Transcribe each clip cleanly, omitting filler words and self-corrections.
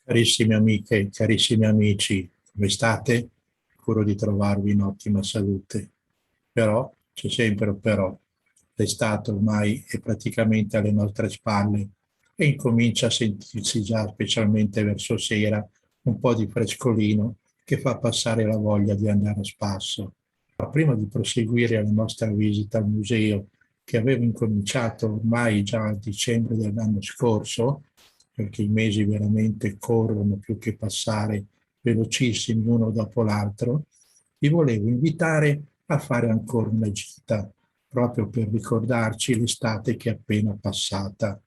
Carissime amiche, carissimi amici, come state? Sicuro di trovarvi in ottima salute. Però, c'è sempre un però, l'estate ormai è praticamente alle nostre spalle e incomincia a sentirsi già, specialmente verso sera, un po' di frescolino che fa passare la voglia di andare a spasso. Ma prima di proseguire la nostra visita al museo, che avevo incominciato ormai già a dicembre dell'anno scorso, perché i mesi veramente corrono più che passare velocissimi uno dopo l'altro, vi volevo invitare a fare ancora una gita, proprio per ricordarci l'estate che è appena passata.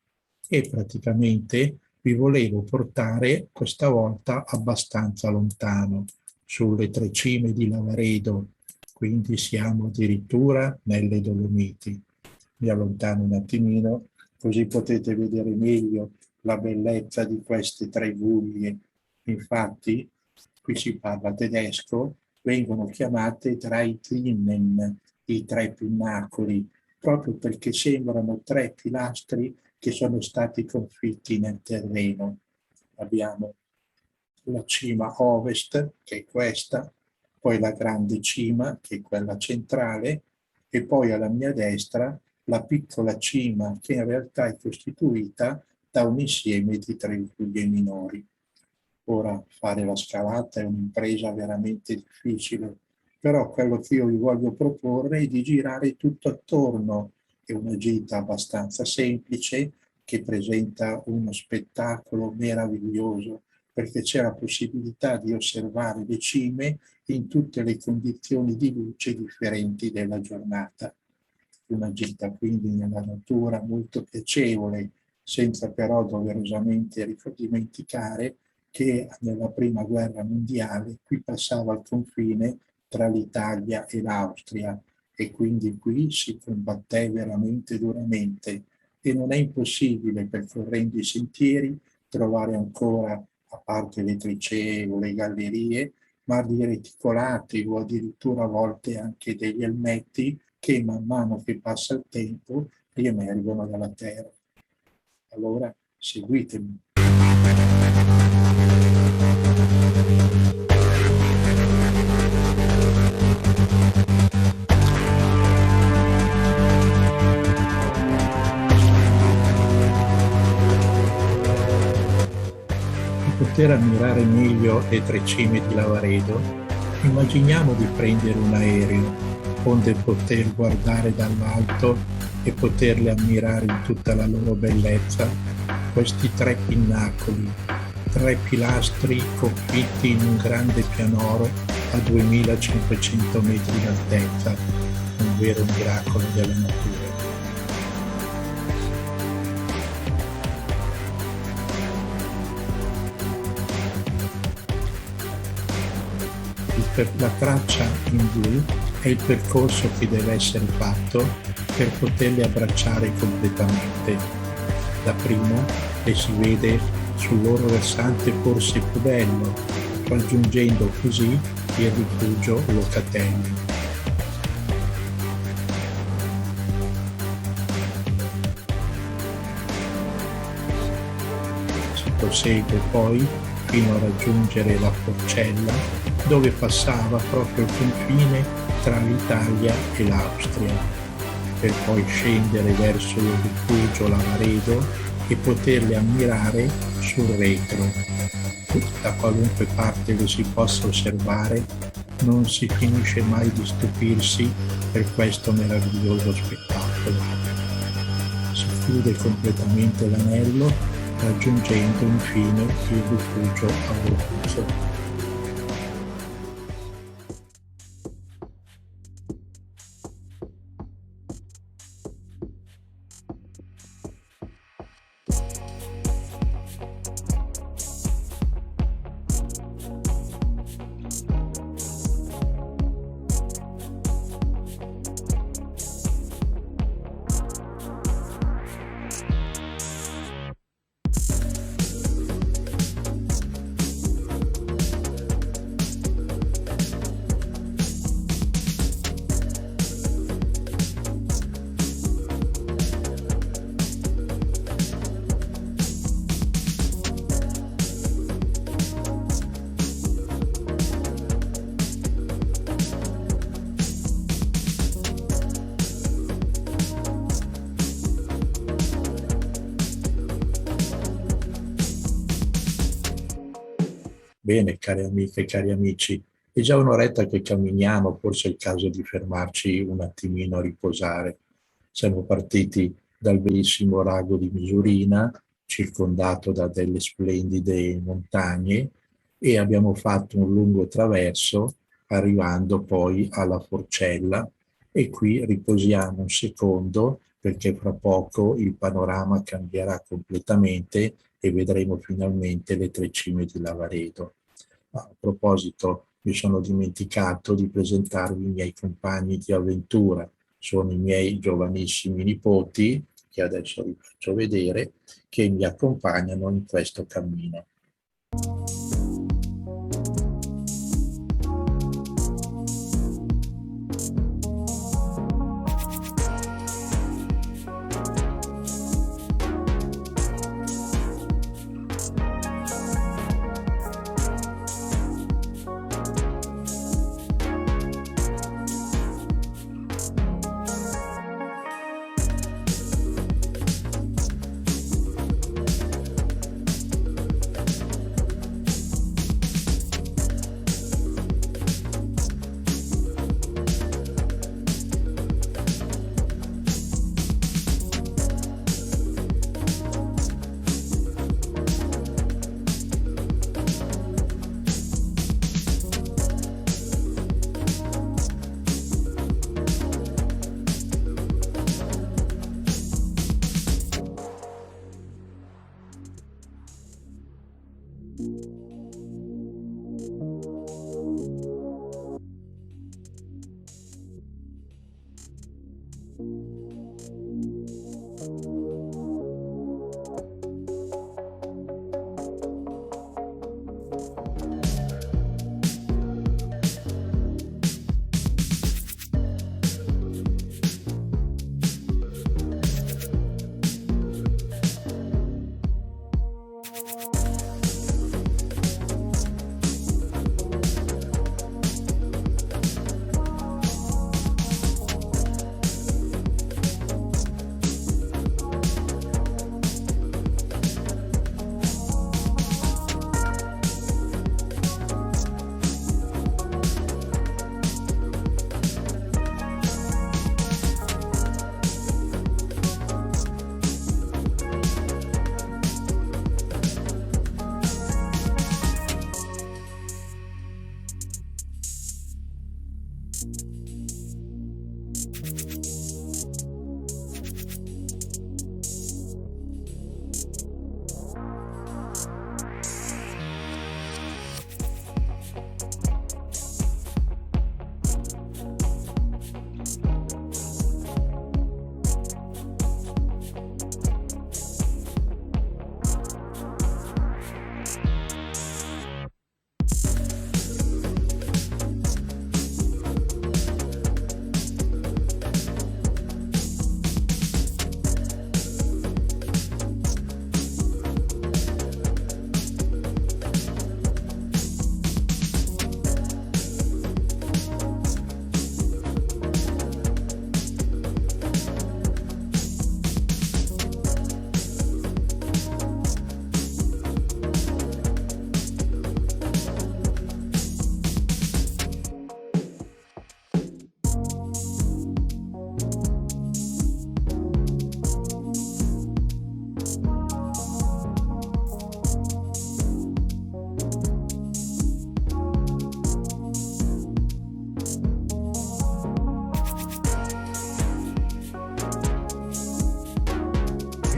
E praticamente vi volevo portare questa volta abbastanza lontano, sulle tre cime di Lavaredo, quindi siamo addirittura nelle Dolomiti. Mi allontano un attimino, così potete vedere meglio la bellezza di queste tre guglie. Infatti, qui si parla tedesco, vengono chiamate drei Zinnen, i tre pinnacoli, proprio perché sembrano tre pilastri che sono stati confitti nel terreno. Abbiamo la cima ovest, che è questa, poi la grande cima, che è quella centrale, e poi alla mia destra la piccola cima, che in realtà è costituita da un insieme di tre guglie minori. Ora, fare la scalata è un'impresa veramente difficile, però quello che io vi voglio proporre è di girare tutto attorno. È una gita abbastanza semplice che presenta uno spettacolo meraviglioso, perché c'è la possibilità di osservare le cime in tutte le condizioni di luce differenti della giornata. Una gita quindi nella natura molto piacevole, senza però doverosamente dimenticare che nella prima guerra mondiale qui passava il confine tra l'Italia e l'Austria e quindi qui si combatté veramente duramente e non è impossibile, percorrendo i sentieri, trovare ancora, a parte le trincee o le gallerie, ma dei reticolati o addirittura a volte anche degli elmetti che man mano che passa il tempo riemergono dalla terra. Allora seguitemi. Per poter ammirare meglio le tre cime di Lavaredo, immaginiamo di prendere un aereo, onde poter guardare dall'alto e poterle ammirare in tutta la loro bellezza, questi tre pinnacoli, tre pilastri confitti in un grande pianoro a 2500 metri d'altezza, un vero miracolo della natura. La traccia in blu è il percorso che deve essere fatto per poterle abbracciare completamente. La prima e si vede sul loro versante forse più bello, raggiungendo così il rifugio Locatelli. Si prosegue poi fino a raggiungere la Forcella, dove passava proprio il confine tra l'Italia e l'Austria, per poi scendere verso il rifugio Lavaredo e poterle ammirare sul retro. Da qualunque parte lo si possa osservare, non si finisce mai di stupirsi per questo meraviglioso spettacolo. Si chiude completamente l'anello, raggiungendo infine il rifugio Abruzzo. Bene, cari amiche e cari amici, è già un'oretta che camminiamo, forse è il caso di fermarci un attimino a riposare. Siamo partiti dal bellissimo lago di Misurina, circondato da delle splendide montagne, e abbiamo fatto un lungo traverso arrivando poi alla Forcella, e qui riposiamo un secondo perché fra poco il panorama cambierà completamente e vedremo finalmente le tre cime di Lavaredo. A proposito, mi sono dimenticato di presentarvi i miei compagni di avventura. Sono i miei giovanissimi nipoti, che adesso vi faccio vedere, che mi accompagnano in questo cammino.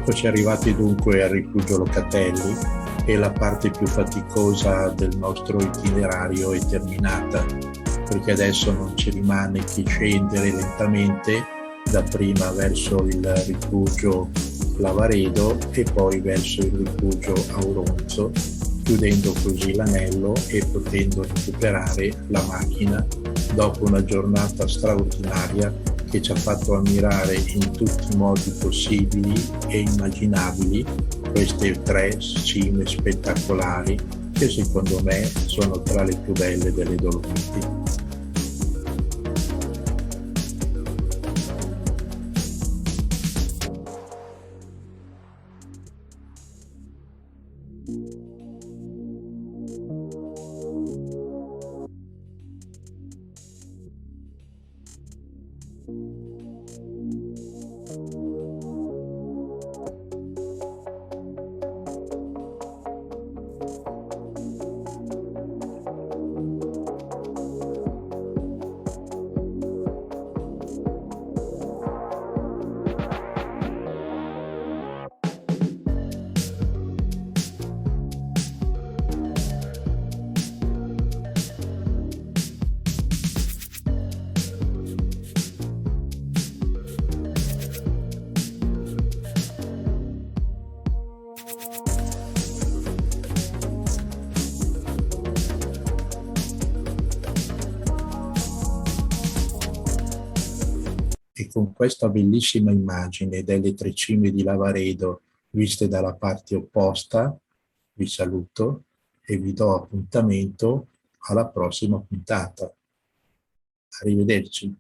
Eccoci arrivati dunque al rifugio Locatelli, e la parte più faticosa del nostro itinerario è terminata, perché adesso non ci rimane che scendere lentamente dapprima verso il rifugio Lavaredo e poi verso il rifugio Auronzo, chiudendo così l'anello e potendo recuperare la macchina dopo una giornata straordinaria che ci ha fatto ammirare in tutti i modi possibili e immaginabili queste tre cime spettacolari che secondo me sono tra le più belle delle Dolomiti. con questa bellissima immagine delle tre cime di Lavaredo viste dalla parte opposta, vi saluto e vi do appuntamento alla prossima puntata. Arrivederci.